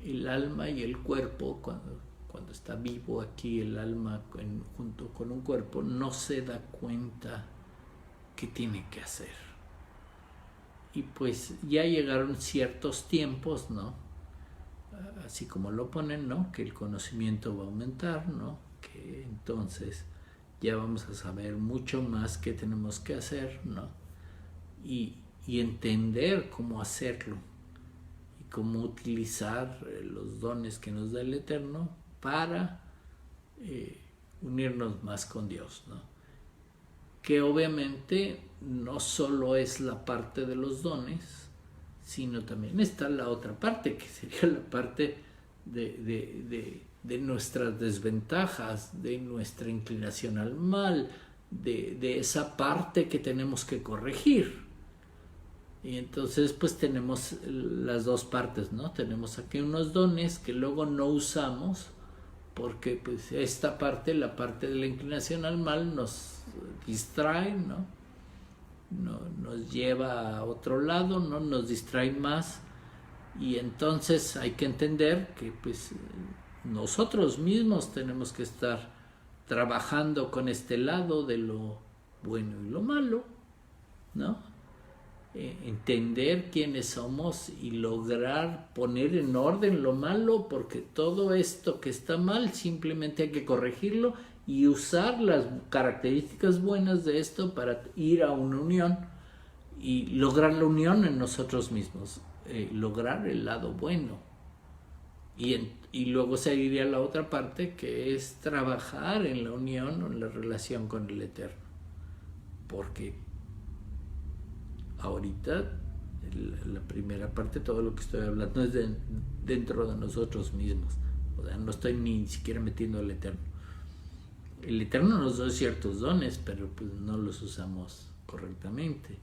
el alma y el cuerpo, cuando está vivo aquí el alma junto con un cuerpo, no se da cuenta qué tiene que hacer. Y pues ya llegaron ciertos tiempos, ¿no? Así como lo ponen, ¿no? Que el conocimiento va a aumentar, ¿no? Que entonces ya vamos a saber mucho más qué tenemos que hacer, ¿no? Y entender cómo hacerlo y cómo utilizar los dones que nos da el Eterno para unirnos más con Dios, ¿no? Que obviamente no solo es la parte de los dones, sino también está la otra parte, que sería la parte de nuestras desventajas, de nuestra inclinación al mal, de esa parte que tenemos que corregir. Y entonces pues tenemos las dos partes, ¿no? Tenemos aquí unos dones que luego no usamos porque pues esta parte, la parte de la inclinación al mal, nos distrae, ¿no? Nos lleva a otro lado, ¿no? Nos distrae más y entonces hay que entender que pues nosotros mismos tenemos que estar trabajando con este lado de lo bueno y lo malo, ¿no? Entender quiénes somos y lograr poner en orden lo malo, porque todo esto que está mal simplemente hay que corregirlo y usar las características buenas de esto para ir a una unión y lograr la unión en nosotros mismos, lograr el lado bueno. Y luego seguiría la otra parte, que es trabajar en la unión o en la relación con el Eterno. Porque ahorita, la primera parte, todo lo que estoy hablando es dentro de nosotros mismos. O sea, no estoy ni siquiera metiendo al Eterno. El Eterno nos da ciertos dones, pero pues no los usamos correctamente.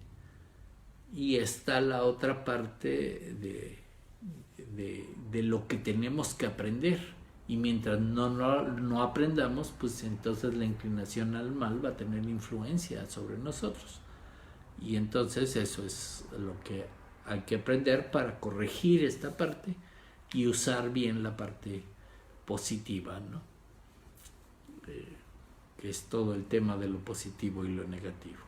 Y está la otra parte de lo que tenemos que aprender. Y mientras no aprendamos, pues entonces la inclinación al mal va a tener influencia sobre nosotros. Y entonces eso es lo que hay que aprender para corregir esta parte y usar bien la parte positiva, ¿no? Que es todo el tema de lo positivo y lo negativo.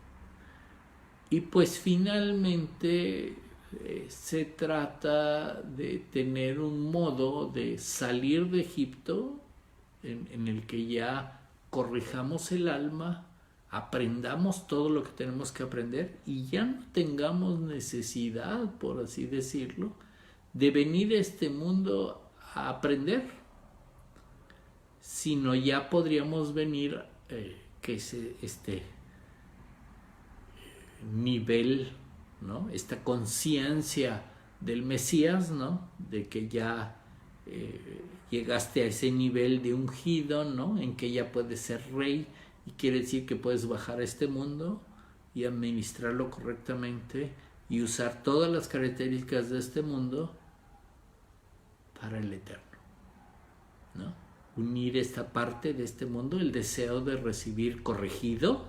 Y pues finalmente se trata de tener un modo de salir de Egipto en el que ya corrijamos el alma, aprendamos todo lo que tenemos que aprender y ya no tengamos necesidad, por así decirlo, de venir a este mundo a aprender, sino ya podríamos venir que es este nivel, ¿no? Esta conciencia del Mesías, ¿no? De que ya llegaste a ese nivel de ungido, ¿no? En que ya puedes ser rey. Y quiere decir que puedes bajar a este mundo y administrarlo correctamente y usar todas las características de este mundo para el eterno, ¿no? Unir esta parte de este mundo, el deseo de recibir corregido,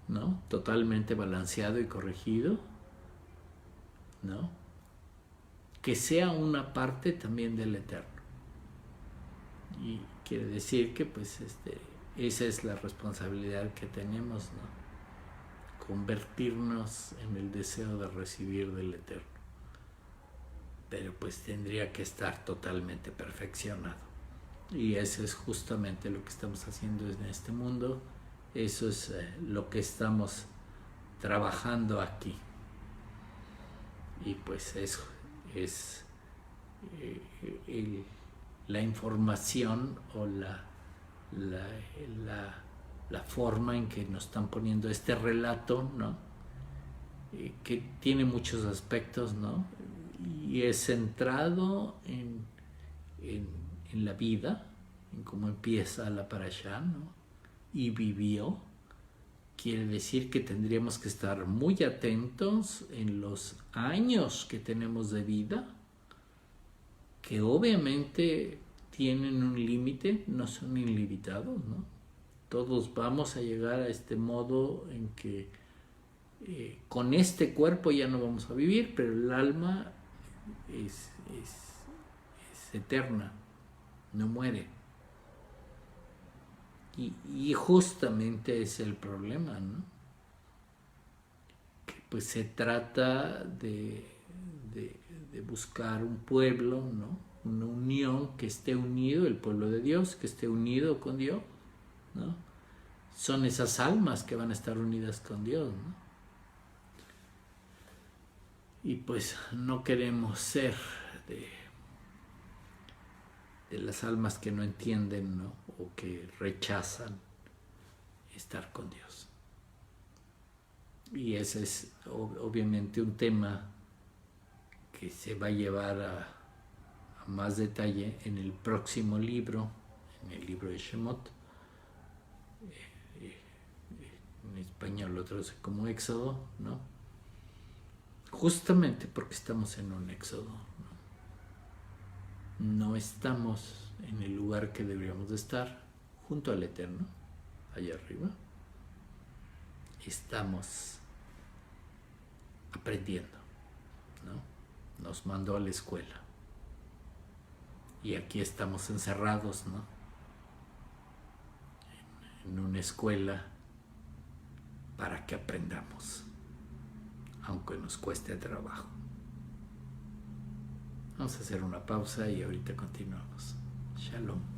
¿no? Totalmente balanceado y corregido, ¿no? Que sea una parte también del eterno. Y quiere decir que pues esa es la responsabilidad que tenemos, ¿no? Convertirnos en el deseo de recibir del eterno. Pero pues tendría que estar totalmente perfeccionado. Y eso es justamente lo que estamos haciendo en este mundo. Eso es lo que estamos trabajando aquí. Y pues eso es la información o la forma en que nos están poniendo este relato, ¿no? Que tiene muchos aspectos, ¿no? Y es centrado en la vida, en cómo empieza la parashá, ¿no? Y vivió. Quiere decir que tendríamos que estar muy atentos en los años que tenemos de vida, que obviamente tienen un límite, no son ilimitados, ¿no? Todos vamos a llegar a este modo en que con este cuerpo ya no vamos a vivir, pero el alma es eterna, no muere. Y justamente es el problema, ¿no? Que pues se trata de buscar un pueblo, ¿no? Una unión que esté unido, el pueblo de Dios, que esté unido con Dios, ¿no? Son esas almas que van a estar unidas con Dios, ¿no? Y pues no queremos ser de las almas que no entienden, ¿no? O que rechazan estar con Dios. Y ese es obviamente un tema que se va a llevar a más detalle en el próximo libro, en el libro de Shemot. En español lo traduce como Éxodo, ¿no? Justamente porque estamos en un éxodo, ¿no? No estamos en el lugar que deberíamos de estar, junto al Eterno, allá arriba. Estamos aprendiendo, ¿no? Nos mandó a la escuela. Y aquí estamos encerrados, ¿no? En una escuela para que aprendamos, aunque nos cueste trabajo. Vamos a hacer una pausa y ahorita continuamos. Shalom.